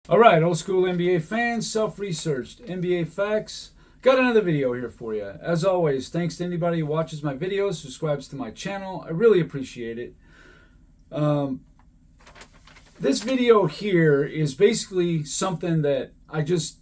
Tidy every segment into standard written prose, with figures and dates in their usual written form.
All right, old school NBA fans, self-researched NBA facts. Got another video here for you. As always, thanks to anybody who watches my videos, subscribes to my channel. I really appreciate it. This video here is basically something that I just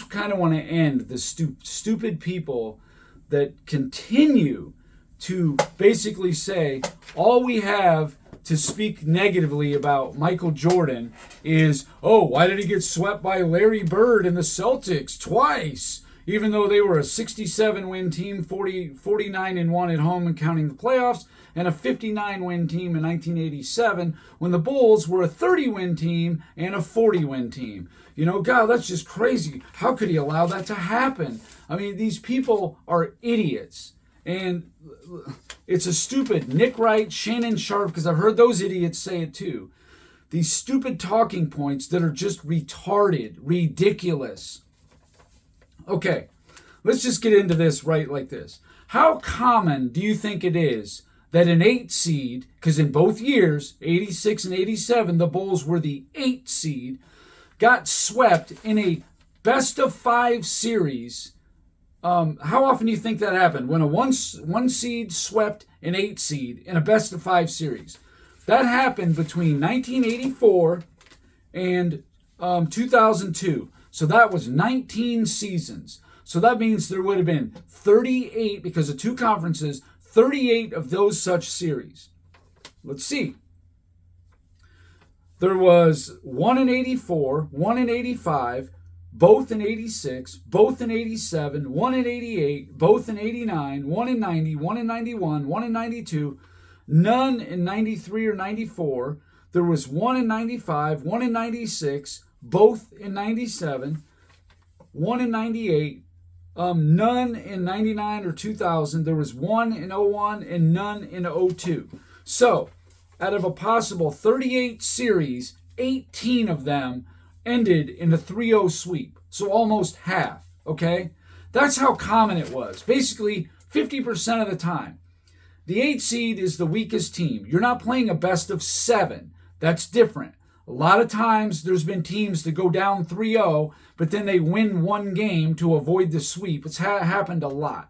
kind of want to end the stupid people that continue to basically say all we have to speak negatively about Michael Jordan is, oh, why did he get swept by Larry Bird and the Celtics twice? Even though they were a 67-win team, 49-1 at home and counting the playoffs, and a 59-win team in 1987 when the Bulls were a 30-win team and a 40-win team. You know, God, that's just crazy. How could he allow that to happen? I mean, these people are idiots. And it's a stupid Nick Wright, Shannon Sharp, because I've heard those idiots say it too. These stupid talking points that are just retarded, ridiculous. Okay, let's just get into this right like this. How common do you think it is that an 8 seed, because in both years, 86 and 87, the Bulls were the 8 seed, got swept in a best-of-5 series? How often do you think that happened? When a one seed swept an 8 seed in a best-of-5 series. That happened between 1984 and 2002. So that was 19 seasons. So that means there would have been 38, because of 2 conferences, 38 of those such series. Let's see. There was 1 in 84, 1 in 85, both in 86, both in 87, 1 in 88, both in 89, 1 in 90, 1 in 91, 1 in 92, none in 93 or 94. There was 1 in 95, 1 in 96, both in 97, 1 in 98, none in 99 or 2000. There was 1 in 01 and none in 02. So, out of a possible 38 series, 18 of them ended in a 3-0 sweep. So almost half, okay? That's how common it was. Basically, 50% of the time. The 8 seed is the weakest team. You're not playing a best of 7. That's different. A lot of times there's been teams that go down 3-0, but then they win one game to avoid the sweep. It's happened a lot.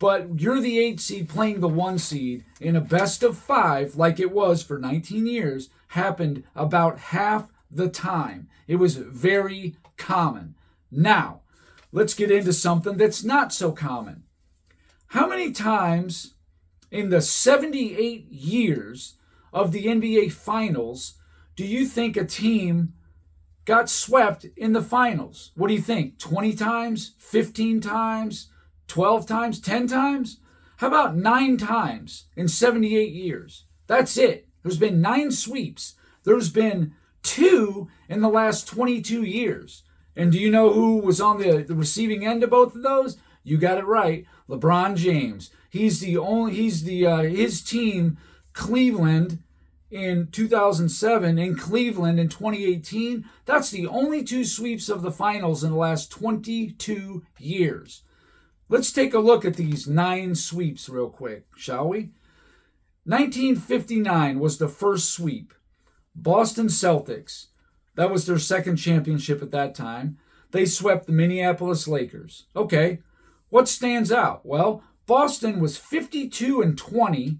But you're the 8 seed playing the 1 seed in a best of 5, like it was for 19 years, happened about half the time. It was very common. Now, let's get into something that's not so common. How many times in the 78 years of the NBA Finals do you think a team got swept in the finals? What do you think? 20 times? 15 times? 12 times? 10 times? How about 9 times in 78 years? That's it. There's been 9 sweeps. There's been 2 in the last 22 years. And do you know who was on the receiving end of both of those? You got it right. LeBron James. His team, Cleveland, in 2007 and Cleveland in 2018, that's the only 2 sweeps of the finals in the last 22 years. Let's take a look at these 9 sweeps real quick, shall we? 1959 was the first sweep. Boston Celtics. That was their second championship at that time. They swept the Minneapolis Lakers. Okay, what stands out? Well, Boston was 52-20,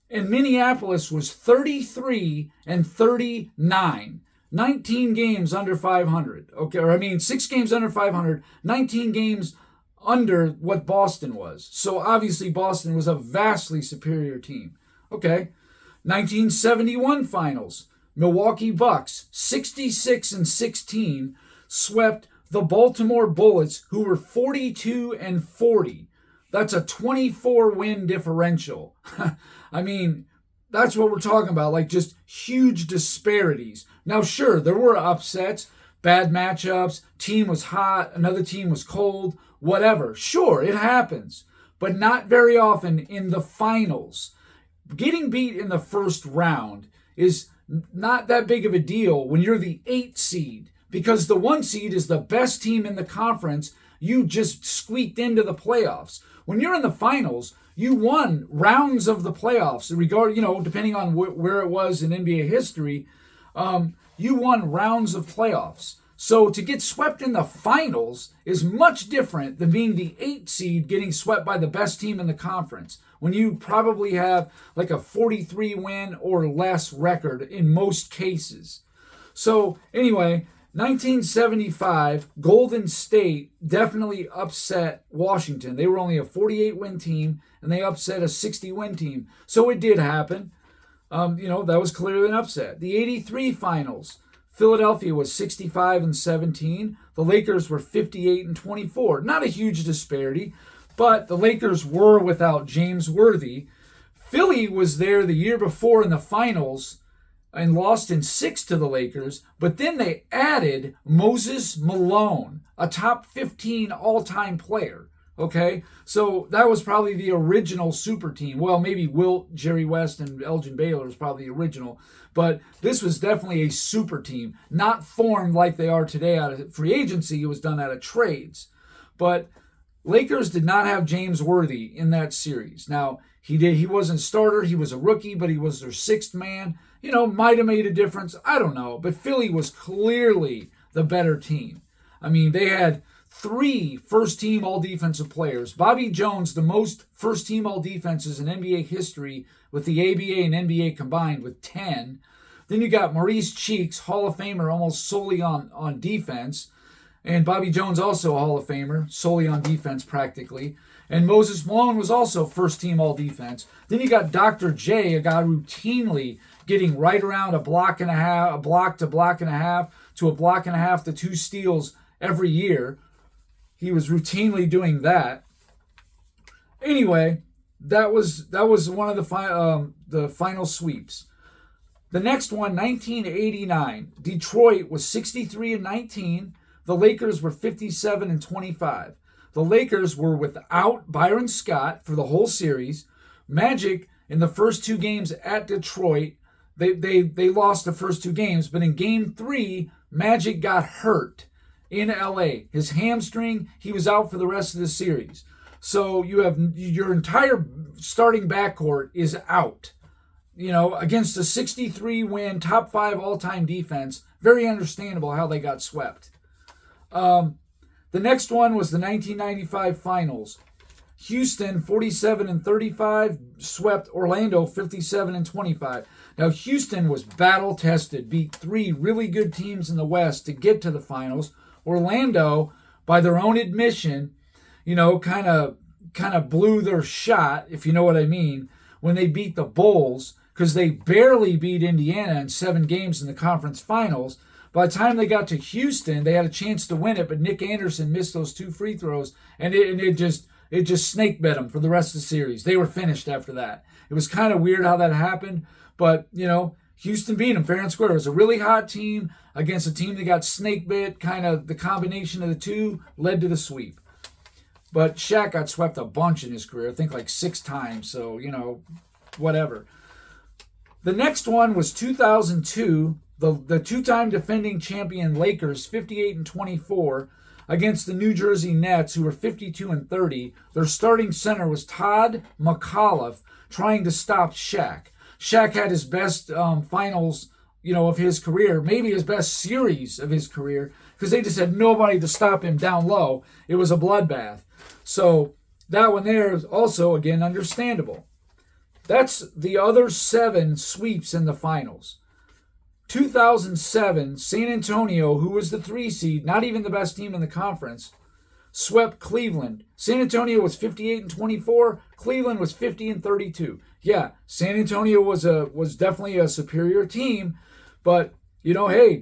and Minneapolis was 33-39. 19 games under 500. Okay, 6 games under 500, 19 games under what Boston was. So obviously Boston was a vastly superior team. Okay, 1971 finals. Milwaukee Bucks, 66-16, swept the Baltimore Bullets, who were 42-40. That's a 24-win differential. I mean, that's what we're talking about, like just huge disparities. Now, sure, there were upsets, bad matchups, team was hot, another team was cold, whatever. Sure, it happens, but not very often in the finals. Getting beat in the first round is not that big of a deal when you're the 8 seed, because the 1 seed is the best team in the conference. You just squeaked into the playoffs. When you're in the finals, you won rounds of the playoffs, depending on where it was in NBA history. you won rounds of playoffs. So to get swept in the finals is much different than being the 8 seed getting swept by the best team in the conference, when you probably have like a 43 win or less record in most cases. So anyway, 1975, Golden State definitely upset Washington. They were only a 48 win team and they upset a 60 win team. So it did happen. That was clearly an upset. The 83 finals, Philadelphia was 65-17. The Lakers were 58-24. Not a huge disparity, but the Lakers were without James Worthy. Philly was there the year before in the finals and lost in 6 to the Lakers, but then they added Moses Malone, a top 15 all-time player. Okay, so that was probably the original super team. Well, maybe Wilt, Jerry West, and Elgin Baylor is probably the original, but this was definitely a super team, not formed like they are today out of free agency. It was done out of trades. But Lakers did not have James Worthy in that series. Now, he wasn't starter, he was a rookie, but he was their 6th man. Might have made a difference. I don't know, but Philly was clearly the better team. I mean, they had 3 first-team all-defensive players. Bobby Jones, the most first-team all-defenses in NBA history with the ABA and NBA combined with 10. Then you got Maurice Cheeks, Hall of Famer, almost solely on defense. And Bobby Jones also a Hall of Famer, solely on defense practically. And Moses Malone was also first-team all-defense. Then you got Dr. J, a guy routinely getting right around a block and a half, a block to block and a half, to a block and a half to 2 steals every year. He was routinely doing that. Anyway, that was one of the final sweeps. The next one, 1989. Detroit was 63-19. The Lakers were 57-25. The Lakers were without Byron Scott for the whole series. Magic in the first 2 games at Detroit, they lost the first 2 games, but in game 3, Magic got hurt in LA. His hamstring, he was out for the rest of the series. So you have your entire starting backcourt is out. Against a 63-win, top 5 all-time defense. Very understandable how they got swept. The next one was the 1995 finals. Houston, 47-35, swept Orlando, 57-25. Now, Houston was battle-tested, beat 3 really good teams in the West to get to the finals. Orlando, by their own admission, kind of blew their shot, if you know what I mean, when they beat the Bulls, because they barely beat Indiana in 7 games in the conference finals. By the time they got to Houston, they had a chance to win it, but Nick Anderson missed those 2 free throws, and it just snake bit them for the rest of the series. They were finished after that. It was kind of weird how that happened, but, Houston beat them fair and square. It was a really hot team against a team that got snake bit. Kind of the combination of the two led to the sweep. But Shaq got swept a bunch in his career, I think like 6 times, so, whatever. The next one was 2002, the 2-time defending champion Lakers, 58-24, against the New Jersey Nets, who were 52-30. Their starting center was Todd McAuliffe, trying to stop Shaq. Shaq had his best finals, of his career, maybe his best series of his career, because they just had nobody to stop him down low. It was a bloodbath. So that one there is also, again, understandable. That's the other 7 sweeps in the finals. 2007, San Antonio, who was the 3 seed, not even the best team in the conference, swept Cleveland. San Antonio was 58-24. Cleveland was 50-32. Yeah, San Antonio was definitely a superior team, but hey,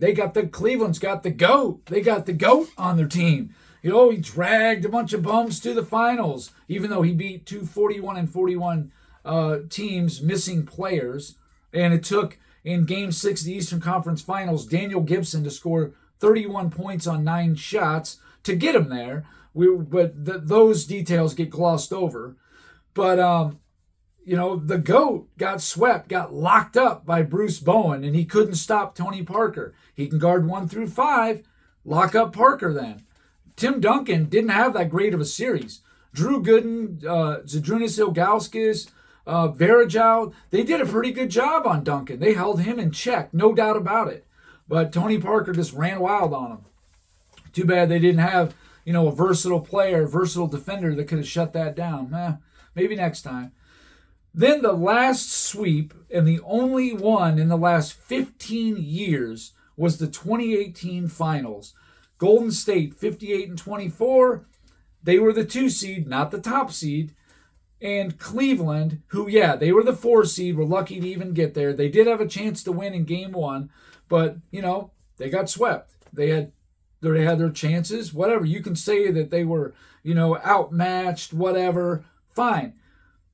Cleveland's got the GOAT. They got the GOAT on their team. He dragged a bunch of bums to the finals, even though he beat 2 41-41 teams missing players, and it took in Game 6 of the Eastern Conference Finals Daniel Gibson to score 31 points on 9 shots to get him there. Those details get glossed over. But, the GOAT got swept, got locked up by Bruce Bowen, and he couldn't stop Tony Parker. He can guard 1 through 5, lock up Parker then. Tim Duncan didn't have that great of a series. Drew Gooden, Zydrunas Ilgauskas, Varejao, they did a pretty good job on Duncan. They held him in check, no doubt about it. But Tony Parker just ran wild on them. Too bad they didn't have, a versatile player, a versatile defender that could have shut that down. Maybe next time. Then the last sweep, and the only one in the last 15 years, was the 2018 finals. Golden State 58-24. They were the 2 seed, not the top seed. And Cleveland, who, they were the 4 seed, were lucky to even get there. They did have a chance to win in game 1, but, they got swept. They had their chances, whatever. You can say that they were, outmatched, whatever. Fine.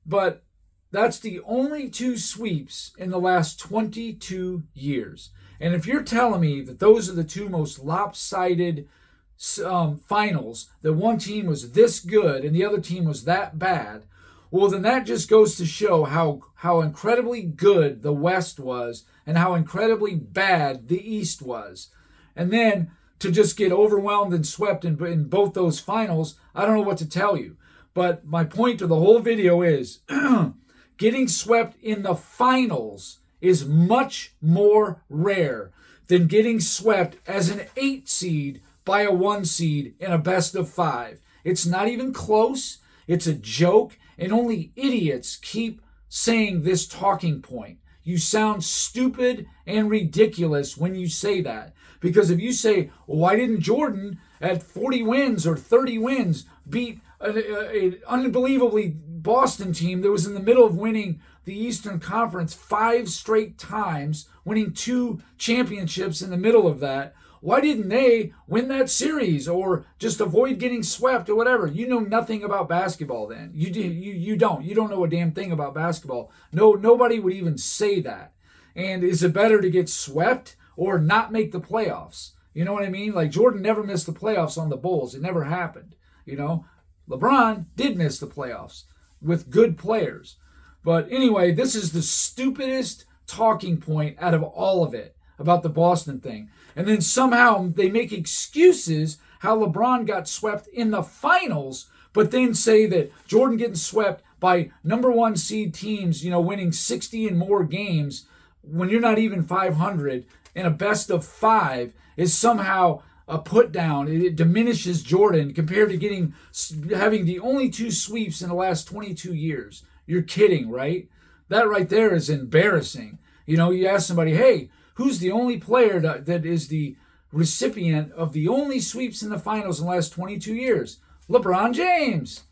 But that's the only 2 sweeps in the last 22 years. And if you're telling me that those are the 2 most lopsided finals, that one team was this good and the other team was that bad, well, then that just goes to show how incredibly good the West was and how incredibly bad the East was. And then to just get overwhelmed and swept in both those finals, I don't know what to tell you. But my point to the whole video is getting swept in the finals is much more rare than getting swept as an 8 seed by a 1 seed in a best of 5. It's not even close. It's a joke, and only idiots keep saying this talking point. You sound stupid and ridiculous when you say that. Because if you say, well, why didn't Jordan at 40 wins or 30 wins beat an unbelievably Boston team that was in the middle of winning the Eastern Conference 5 straight times, winning 2 championships in the middle of that? Why didn't they win that series or just avoid getting swept or whatever? You know nothing about basketball then. You don't. You don't know a damn thing about basketball. No, nobody would even say that. And is it better to get swept or not make the playoffs? You know what I mean? Like Jordan never missed the playoffs on the Bulls. It never happened. LeBron did miss the playoffs with good players. But anyway, this is the stupidest talking point out of all of it about the Boston thing. And then somehow they make excuses how LeBron got swept in the finals, but then say that Jordan getting swept by number 1 seed teams, winning 60 and more games when you're not even 500 in a best of 5 is somehow a put down. It diminishes Jordan compared to having the only 2 sweeps in the last 22 years. You're kidding, right? That right there is embarrassing. You ask somebody, hey, who's the only player that is the recipient of the only sweeps in the finals in the last 22 years? LeBron James.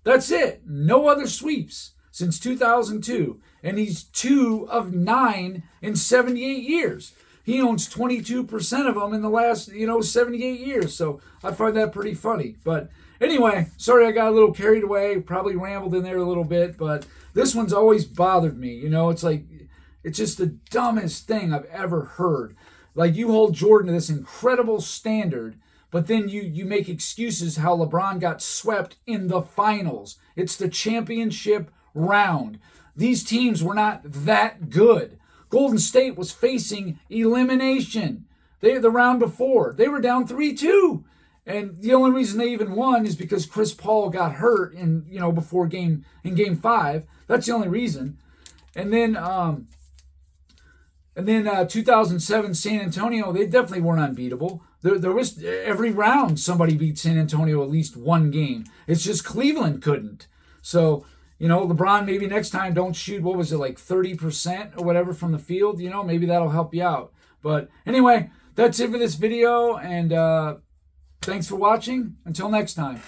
That's it. No other sweeps since 2002. And he's 2 of 9 in 78 years. He owns 22% of them in the last, 78 years. So I find that pretty funny. But anyway, sorry I got a little carried away. Probably rambled in there a little bit. But this one's always bothered me. It's just the dumbest thing I've ever heard. Like, you hold Jordan to this incredible standard, but then you make excuses how LeBron got swept in the finals. It's the championship round. These teams were not that good. Golden State was facing elimination. The round before, they were down 3-2. And the only reason they even won is because Chris Paul got hurt in game 5. That's the only reason. And then 2007 San Antonio, they definitely weren't unbeatable. There was every round somebody beat San Antonio at least one game. It's just Cleveland couldn't. So, LeBron, maybe next time don't shoot, 30% or whatever from the field. Maybe that'll help you out. But anyway, that's it for this video. And thanks for watching. Until next time.